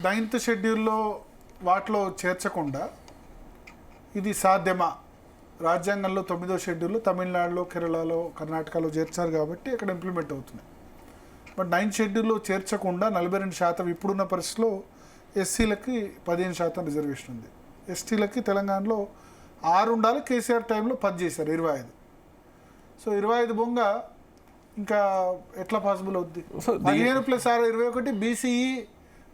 9th షెడ్యూల్లో వాటిలో చేర్చకుండా ఇది సాధ్యమా? రాజ్యాంగంలో 9వ షెడ్యూల్లో తమిళనాడులో, కేరళలో, కర్ణాటకలో చేర్చారు కాబట్టి ఇక్కడ ఇంప్లిమెంట్ అవుతుంది. బట్ 9th షెడ్యూల్లో చేర్చకుండా 42% ఇప్పుడున్న పరిస్థితిలో ఎస్సీలకి 15% రిజర్వేషన్ ఉంది. ఎస్టీలకి తెలంగాణలో 6 ఉండాలి. కేసీఆర్ టైంలో 10 చేశారు, 25. సో 25 బొంగ ఇంకా ఎట్లా పాసిబుల్ అవుద్ది? 15 + 6 21. బీసీఈ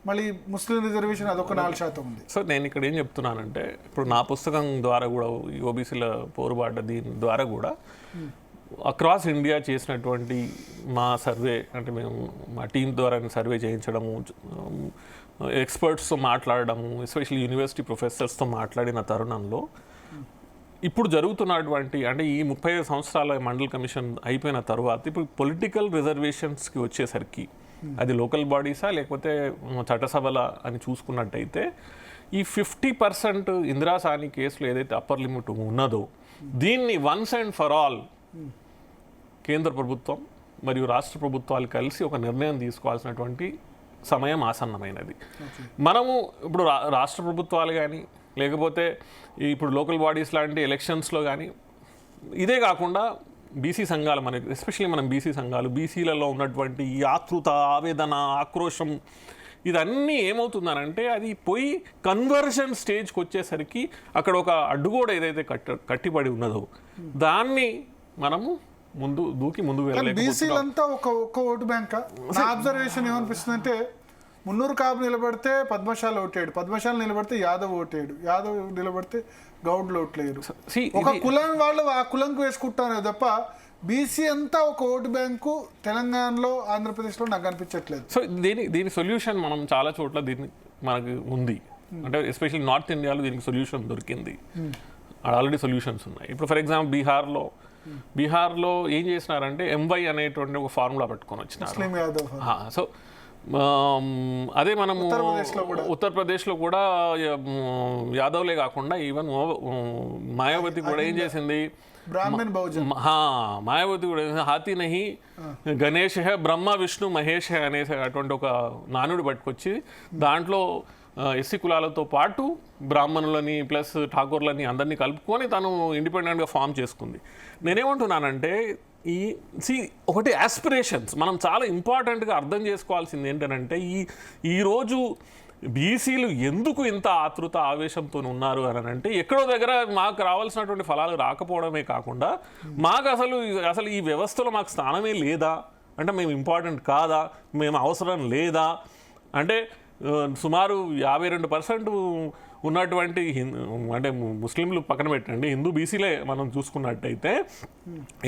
మళ్ళీ ముస్లిం రిజర్వేషన్ అదొక 4% ఉంది. సో నేను ఇక్కడ ఏం చెప్తున్నానంటే, ఇప్పుడు నా పుస్తకం ద్వారా కూడా ఈ ఓబీసీల పోరుబాట దీని ద్వారా కూడా అక్రాస్ ఇండియా చేసినటువంటి మా సర్వే, అంటే మేము మా టీం ద్వారా సర్వే చేయించడము, ఎక్స్పర్ట్స్తో మాట్లాడడము, ఎస్పెషల్లీ యూనివర్సిటీ ప్రొఫెసర్స్తో మాట్లాడిన తరుణంలో ఇప్పుడు జరుగుతున్నటువంటి, అంటే ఈ 35 సంవత్సరాల మండల్ కమిషన్ అయిపోయిన తర్వాత ఇప్పుడు పొలిటికల్ రిజర్వేషన్స్కి వచ్చేసరికి అది లోకల్ బాడీసా లేకపోతే చట్టసభల అని చూసుకున్నట్టయితే ఈ 50% ఇందిరాసాని కేసులో ఏదైతే అప్పర్ లిమిట్ ఉన్నదో దీన్ని వన్స్ అండ్ ఫర్ ఆల్ కేంద్ర ప్రభుత్వం మరియు రాష్ట్ర ప్రభుత్వాలు కలిసి ఒక నిర్ణయం తీసుకోవాల్సినటువంటి సమయం ఆసన్నమైనది. మనము ఇప్పుడు రాష్ట్ర ప్రభుత్వాలు కానీ లేకపోతే ఇప్పుడు లోకల్ బాడీస్ లాంటి ఎలక్షన్స్లో కానీ, ఇదే కాకుండా బీసీ సంఘాలు, మనకి ఎస్పెషల్లీ మనం బీసీ సంఘాలు, బీసీలలో ఉన్నటువంటి ఈ ఆతృత, ఆవేదన, ఆక్రోషం, ఇదన్నీ ఏమవుతుందనంటే అది పోయి కన్వర్షన్ స్టేజ్కి వచ్చేసరికి అక్కడ ఒక అడ్డుగోడ ఏదైతే కట్టిపడి ఉన్నదో దాన్ని మనము ముందుకు వెళ్ళలేకపోతున్నాం. బీసీలంతా ఒక ఓటు బ్యాంక్. నా అబ్జర్వేషన్ ఏమనిపిస్తుంది అంటే, మున్నూరు కాపు నిలబడితే పద్మశాల ఓటేడు, పద్మశాల నిలబడితే యాదవ్ ఓటేడు, యాదవ్ నిలబడితే గౌడ్లు ఓట్లేరు. ఒక కులం వాళ్ళు ఆ కులంకు వేసుకుంటారు తప్ప బీసీ అంతా ఒక ఓటు బ్యాంకు తెలంగాణలో, ఆంధ్రప్రదేశ్లో నాకు అనిపించట్లేదు. సో దీని సొల్యూషన్ మనం చాలా చోట్ల దీన్ని మనకు ఉంది. అంటే ఎస్పెషల్లీ నార్త్ ఇండియాలో దీనికి సొల్యూషన్ దొరికింది, ఆల్రెడీ సొల్యూషన్స్ ఉన్నాయి. ఇప్పుడు ఫర్ ఎగ్జాంపుల్ బీహార్లో ఏం చేసినారంటే ఎంవై అనేటువంటి ఒక ఫార్ములా పెట్టుకొని వచ్చినారు. సో అదే మనము ఉత్తరప్రదేశ్లో కూడా యాదవ్లే కాకుండా ఈవెన్ మాయావతి కూడా ఏం చేసింది, మాయావతి కూడా హాతీ నహి గణేష్ హే బ్రహ్మ విష్ణు మహేష్ హే అనేసి అటువంటి ఒక నానుడు పట్టుకొచ్చి దాంట్లో ఎస్సీ కులాలతో పాటు బ్రాహ్మణులని ప్లస్ ఠాకూర్లని అందరినీ కలుపుకొని తను ఇండిపెండెంట్గా ఫామ్ చేసుకుంది. నేనేమంటున్నానంటే ఒకటి ఆస్పిరేషన్స్ మనం చాలా ఇంపార్టెంట్గా అర్థం చేసుకోవాల్సింది ఏంటంటే, ఈరోజు బీసీలు ఎందుకు ఇంత ఆతృత ఆవేశంతో ఉన్నారు అని అంటే, ఎక్కడో దగ్గర మాకు రావాల్సినటువంటి ఫలాలు రాకపోవడమే కాకుండా మాకు అసలు ఈ వ్యవస్థలో మాకు స్థానమే లేదా, అంటే మేము ఇంపార్టెంట్ కాదా, మేము అవసరం లేదా, అంటే సుమారు 52% ఉన్నటువంటి అంటే ముస్లింలు పక్కన పెట్టండి, హిందూ బీసీలే మనం చూసుకున్నట్టయితే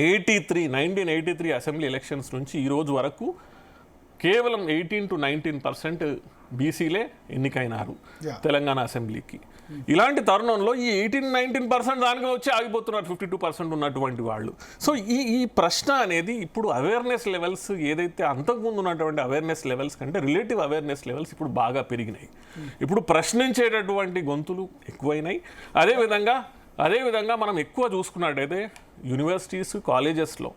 1983 అసెంబ్లీ ఎలక్షన్స్ నుంచి ఈ రోజు వరకు కేవలం 18 to 19% బీసీలే ఎన్నికైనారు తెలంగాణ అసెంబ్లీకి. ఇలాంటి తరుణంలో ఈ 18-19% దానికి వచ్చి ఆగిపోతున్నారు 52% ఉన్నటువంటి వాళ్ళు. సో ఈ ప్రశ్న అనేది ఇప్పుడు అవేర్నెస్ లెవెల్స్ ఏదైతే అంతకుముందు ఉన్నటువంటి అవేర్నెస్ లెవెల్స్ కంటే రిలేటివ్ అవేర్నెస్ లెవెల్స్ ఇప్పుడు బాగా పెరిగినాయి. ఇప్పుడు ప్రశ్నించేటటువంటి గొంతులు ఎక్కువైనాయి. అదేవిధంగా మనం ఎక్కువ చూసుకున్నట్టయితే యూనివర్సిటీస్, కాలేజెస్లో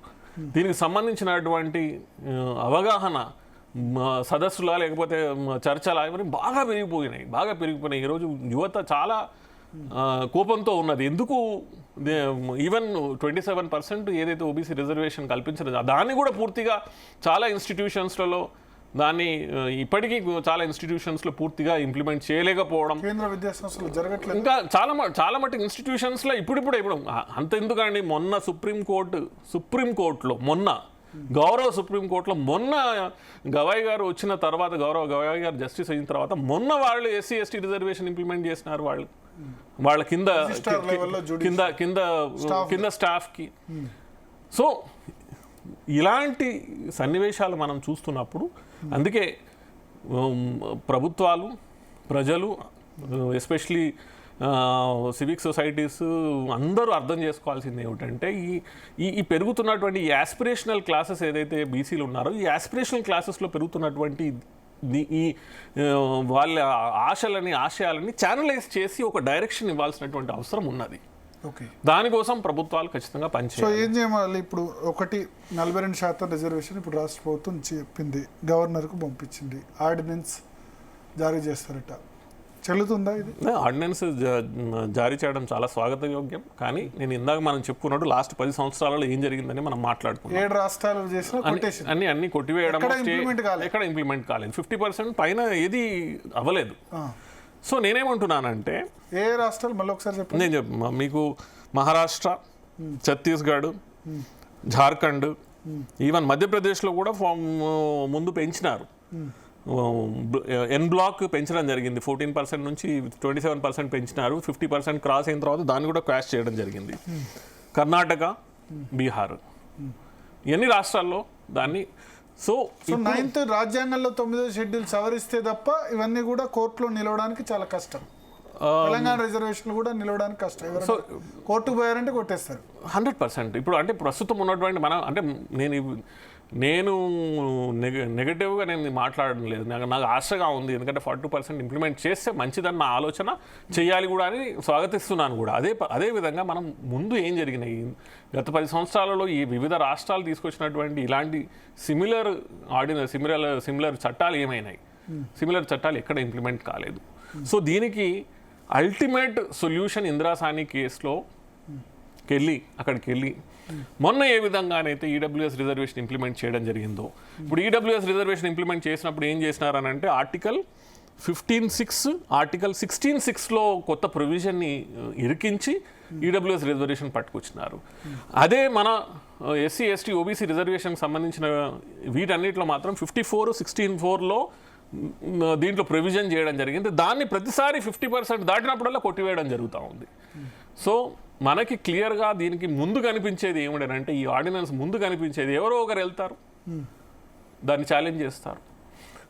దీనికి సంబంధించినటువంటి అవగాహన సదస్సులా లేకపోతే చర్చలా ఇవన్నీ బాగా పెరిగిపోయినాయి. ఈరోజు యువత చాలా కోపంతో ఉన్నది. ఎందుకు ఈవెన్ 27% ఏదైతే ఓబీసీ రిజర్వేషన్ కల్పించలేదు దాన్ని కూడా పూర్తిగా చాలా ఇన్స్టిట్యూషన్స్లలో దాన్ని ఇప్పటికీ చాలా ఇన్స్టిట్యూషన్స్లో పూర్తిగా ఇంప్లిమెంట్ చేయలేకపోవడం, కేంద్ర విద్యా సంస్థలు జరగట్లేదు. ఇంకా చాలా మటుకు ఇన్స్టిట్యూషన్స్లో ఇప్పుడు అంత ఎందుకండి, మొన్న సుప్రీంకోర్టులో గౌరవ సుప్రీంకోర్టులో మొన్న గవాయి గారు వచ్చిన తర్వాత, గౌరవ గవాయి గారు జస్టిస్ అయిన తర్వాత మొన్న వాళ్ళు ఎస్సీ ఎస్టీ రిజర్వేషన్ ఇంప్లిమెంట్ చేసినారు. వాళ్ళ కింద స్టాఫ్కి. సో ఇలాంటి సన్నివేశాలు మనం చూస్తున్నప్పుడు అందుకే ప్రభుత్వాలు, ప్రజలు, ఎస్పెషలీ సివిక్ సొసైటీస్ అందరూ అర్థం చేసుకోవాల్సింది ఏమిటంటే, ఈ పెరుగుతున్నటువంటి ఈ యాస్పిరేషనల్ క్లాసెస్ ఏదైతే బీసీలు ఉన్నారో ఈ యాస్పిరేషనల్ క్లాసెస్లో పెరుగుతున్నటువంటి ఈ వాళ్ళ ఆశయాలని ఛానలైజ్ చేసి ఒక డైరెక్షన్ ఇవ్వాల్సినటువంటి అవసరం ఉన్నది. దానికోసం ప్రభుత్వాలు ఖచ్చితంగా పనిచేయాలి. సో ఏం చేయాలి? ఇప్పుడు 42% రిజర్వేషన్ ఇప్పుడు రాష్ట్ర ప్రభుత్వం చెప్పింది, గవర్నర్కు పంపించింది, ఆర్డినెన్స్ జారీ చేస్తారట. చెల్లుతుందా ఇది? ఆర్డినెన్స్ జారీ చేయడం చాలా స్వాగతయోగ్యం. కానీ నేను ఇందాక మనం చెప్పుకున్నట్టు లాస్ట్ 10 సంవత్సరాలలో ఏం జరిగిందని మనం మాట్లాడుకున్నాం. 7 రాష్ట్రాలు చేసిన అన్ని కొట్టివేయడం, ఎక్కడ ఇంప్లిమెంట్ కాలేదు. 50% పైన ఏది అవ్వలేదు. సో నేనేమంటున్నానంటే, ఏ రాష్ట్రాలు మళ్ళీ ఒకసారి చెప్పండి. నేను మీకు మహారాష్ట్ర, ఛత్తీస్గఢ్, జార్ఖండ్, ఈవెన్ మధ్యప్రదేశ్లో కూడా ముందు పెంచినారు. ఎన్ బ్లాక్ పెంచడం జరిగింది. 14% నుంచి 27% పెంచినారు. 50% క్రాస్ అయిన తర్వాత దాన్ని కూడా క్రాష్ చేయడం జరిగింది. కర్ణాటక, బీహార్, ఎన్ని రాష్ట్రాల్లో దాన్ని. సో 9th రాజ్యాంగంలో 9వ షెడ్యూల్ సవరిస్తే తప్ప ఇవన్నీ కూడా కోర్టులో నిలవడానికి చాలా కష్టం. తెలంగాణ రిజర్వేషన్లు కూడా నిలవడానికి కష్టం. కోర్టుకు పోయారంటే కొట్టేస్తారు 100%. ఇప్పుడు అంటే ప్రస్తుతం ఉన్నటువంటి అంటే నేను నెగటివ్గా నేను మాట్లాడడం లేదు. నాకు ఆశగా ఉంది. ఎందుకంటే 42% ఇంప్లిమెంట్ చేస్తే మంచిదన్న ఆలోచన చేయాలి కూడా అని స్వాగతిస్తున్నాను కూడా. అదే విధంగా మనం ముందు ఏం జరిగినాయి గత 10 సంవత్సరాలలో ఈ వివిధ రాష్ట్రాలు తీసుకొచ్చినటువంటి ఇలాంటి సిమిలర్ చట్టాలు ఏమైనాయి? సిమిలర్ చట్టాలు ఎక్కడ ఇంప్లిమెంట్ కాలేదు. సో దీనికి అల్టిమేట్ సొల్యూషన్ ఇందిరాసాని కేసులో అక్కడికి వెళ్ళి మొన్న ఏ విధంగానైతే ఈడబ్ల్యూఎస్ రిజర్వేషన్ ఇంప్లిమెంట్ చేయడం జరిగిందో, ఇప్పుడు ఈడబ్ల్యూఎస్ రిజర్వేషన్ ఇంప్లిమెంట్ చేసినప్పుడు ఏం చేసినారనంటే ఆర్టికల్ 15(6), ఆర్టికల్ 16(6)లో కొత్త ప్రొవిజన్ని ఇరికించి ఈడబ్ల్యూఎస్ రిజర్వేషన్ పట్టుకొచ్చినారు. అదే మన ఎస్సీ, ఎస్టీ, ఓబీసీ రిజర్వేషన్కి సంబంధించిన వీటన్నిటిలో మాత్రం 54, 16(4)లో దీంట్లో ప్రొవిజన్ చేయడం జరిగింది. దాన్ని ప్రతిసారి 50% దాటినప్పుడల్లా కొట్టివేయడం జరుగుతూ ఉంది. సో మనకి క్లియర్గా దీనికి ముందు కనిపించేది ఏమిటంటే, ఈ ఆర్డినెన్స్ ముందు కనిపించేది ఎవరో ఒకరు వెళ్తారు, దాన్ని ఛాలెంజ్ చేస్తారు.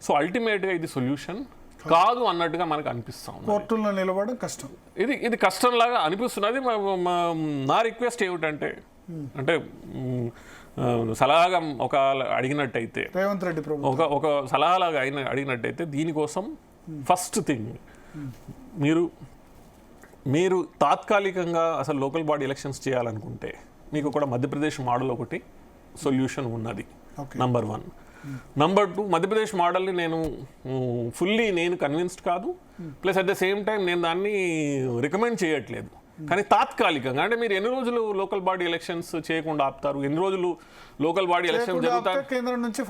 సో అల్టిమేట్గా ఇది సొల్యూషన్ కాదు అన్నట్టుగా మనకు అనిపిస్తాం. కోర్టుల్లో నిలబడడం కష్టం. ఇది కష్టంలాగా అనిపిస్తున్నది. నా రిక్వెస్ట్ ఏమిటంటే, అంటే సలహాగా ఒక అడిగినట్టయితే, రేవంత్ రెడ్డి ఒక సలహాలాగా అడిగినట్టయితే, దీనికోసం ఫస్ట్ థింగ్ మీరు తాత్కాలికంగా అసలు లోకల్ బాడీ ఎలక్షన్స్ చేయాలనుకుంటే మీకు కూడా మధ్యప్రదేశ్ మోడల్ ఒకటి సొల్యూషన్ ఉన్నది. నంబర్ 1. నంబర్ 2, మధ్యప్రదేశ్ మోడల్ని నేను కన్విన్స్డ్ కాదు. Plus at the same time నేను దాన్ని రికమెండ్ చేయట్లేదు. కానీ తాత్కాలికంగా అంటే మీరు ఎన్ని రోజులు లోకల్ బాడీ ఎలక్షన్స్ చేయకుండా ఆపుతారు? ఎన్ని రోజులు లోకల్ బాడీ ఎలక్షన్ జరుగుతాయి? కేంద్రం నుంచి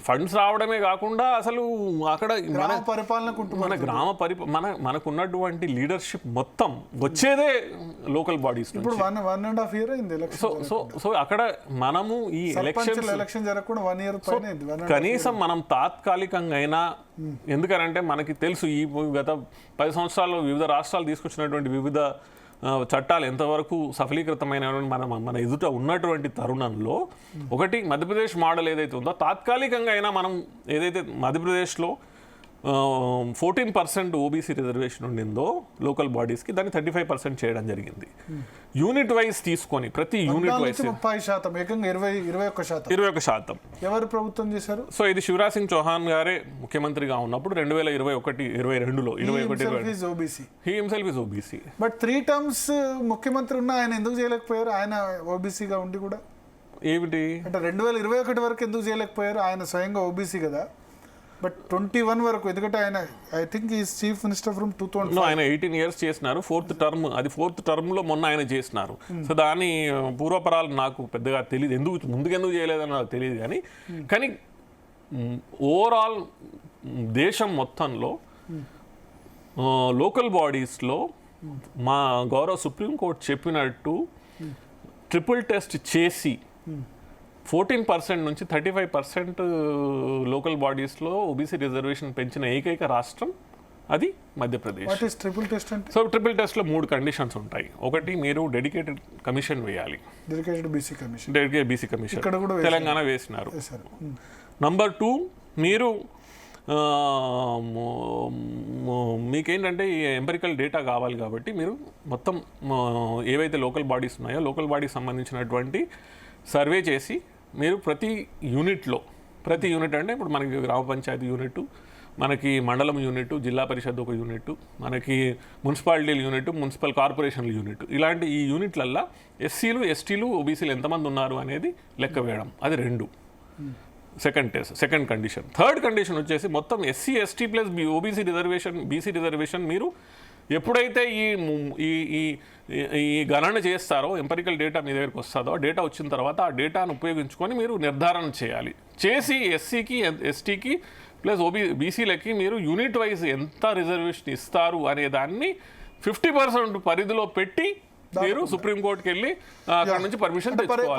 ఫండ్స్ రావడమే కాకుండా అసలు అక్కడ మనకున్నటువంటి లీడర్షిప్ మొత్తం వచ్చేదే లోకల్ బాడీస్. ఇప్పుడు 1.5 year అయింది. సో అక్కడ మనము ఈ ఎలక్షన్ జరగకుండా 1 year కనీసం మనం తాత్కాలికంగా అయినా, ఎందుకనంటే మనకి తెలుసు ఈ గత 10 సంవత్సరాల్లో వివిధ రాష్ట్రాలు తీసుకొచ్చినటువంటి వివిధ చట్టాలు ఎంతవరకు సఫలీకృతమైన మన ఎదుట ఉన్నటువంటి తరుణంలో ఒకటి మధ్యప్రదేశ్ మోడల్ ఏదైతే ఉందో తాత్కాలికంగా అయినా మనం ఏదైతే మధ్యప్రదేశ్లో 14% ఓబీసీ రిజర్వేషన్ ఉండిందో లోకల్ బాడీస్కి, దాన్ని 35% చేయడం జరిగింది. యూనిట్ వైజ్ తీసుకొని ప్రతి యూనిట్ వైజ్ 30%, ఏకంగా 21%. ఎవరు ప్రభుత్వం చేశారు? సో ఇది శివరాజ్ సింగ్ చౌహాన్ గారే ముఖ్యమంత్రిగా ఉన్నప్పుడు 2021-22లో he himself is OBC. But 3 terms ముఖ్యమంత్రి ఉన్న ఆయన ఎందుకు చేయలేకపోయారు? ఆయన ఓబీసీగా ఉండి కూడా ఏమిటి అంటే 2021 వరకు ఎందుకు చేయలేకపోయారు? ఆయన స్వయంగా ఓబీసీ కదా. బట్ 21 వరకు, ఎందుకంటే ఆయన I think is chief minister from 2005. ఆయన 18 years చేసినారు. 4th term, అది 4th termలో మొన్న ఆయన చేసినారు. సో దాని పూర్వపరాలు నాకు పెద్దగా తెలియదు, ముందుకెందుకు చేయలేదని నాకు తెలియదు. కానీ ఓవరాల్ దేశం మొత్తంలో లోకల్ బాడీస్లో మా గౌరవ సుప్రీంకోర్టు చెప్పినట్టు ట్రిపుల్ టెస్ట్ చేసి 14% నుంచి 35% లోకల్ బాడీస్లో ఓబీసీ రిజర్వేషన్ పెంచిన ఏకైక రాష్ట్రం అది మధ్యప్రదేశ్. ట్రిపుల్ టెస్ట్ అంటే? సో ట్రిపుల్ టెస్ట్లో 3 కండిషన్స్ ఉంటాయి. ఒకటి, మీరు డెడికేటెడ్ కమిషన్ వేయాలి. డెడికేటెడ్ బీసీ కమిషన్ తెలంగాణ వేసినారు. నంబర్ 2, మీరు మీకేంటంటే ఈ ఎంపెరికల్ డేటా కావాలి కాబట్టి మీరు మొత్తం ఏవైతే లోకల్ బాడీస్ ఉన్నాయో లోకల్ బాడీకి సంబంధించినటువంటి సర్వే చేసి మీరు ప్రతి యూనిట్ అంటే ఇప్పుడు మనకి గ్రామ పంచాయతీ యూనిట్, మనకి మండలం యూనిట్, జిల్లా పరిషత్ ఒక యూనిట్, మనకి మున్సిపాలిటీల యూనిట్, మున్సిపల్ కార్పొరేషన్ల యూనిట్, ఇలాంటి ఈ యూనిట్లల్లో ఎస్సీలు, ఎస్టీలు, ఓబీసీలు ఎంతమంది ఉన్నారు అనేది లెక్క వేయడం. అది 2. Second condition. థర్డ్ కండిషన్ వచ్చేసి మొత్తం SC ST plus BC reservation మీరు ఎప్పుడైతే ఈ గణన చేస్తారో, ఎంపరికల్ డేటా మీ దగ్గరికి వస్తుందో, ఆ డేటా వచ్చిన తర్వాత ఆ డేటాను ఉపయోగించుకొని మీరు నిర్ధారణ చేయాలి. చేసి ఎస్సీకి ఎస్టీకి ప్లస్ బీసీలకి మీరు యూనిట్ వైజ్ ఎంత రిజర్వేషన్ ఇస్తారు అనే దాన్ని 50% పరిధిలో పెట్టి మీరు సుప్రీంకోర్టుకి వెళ్ళి అక్కడ నుంచి పర్మిషన్ తెచ్చుకోవాలి.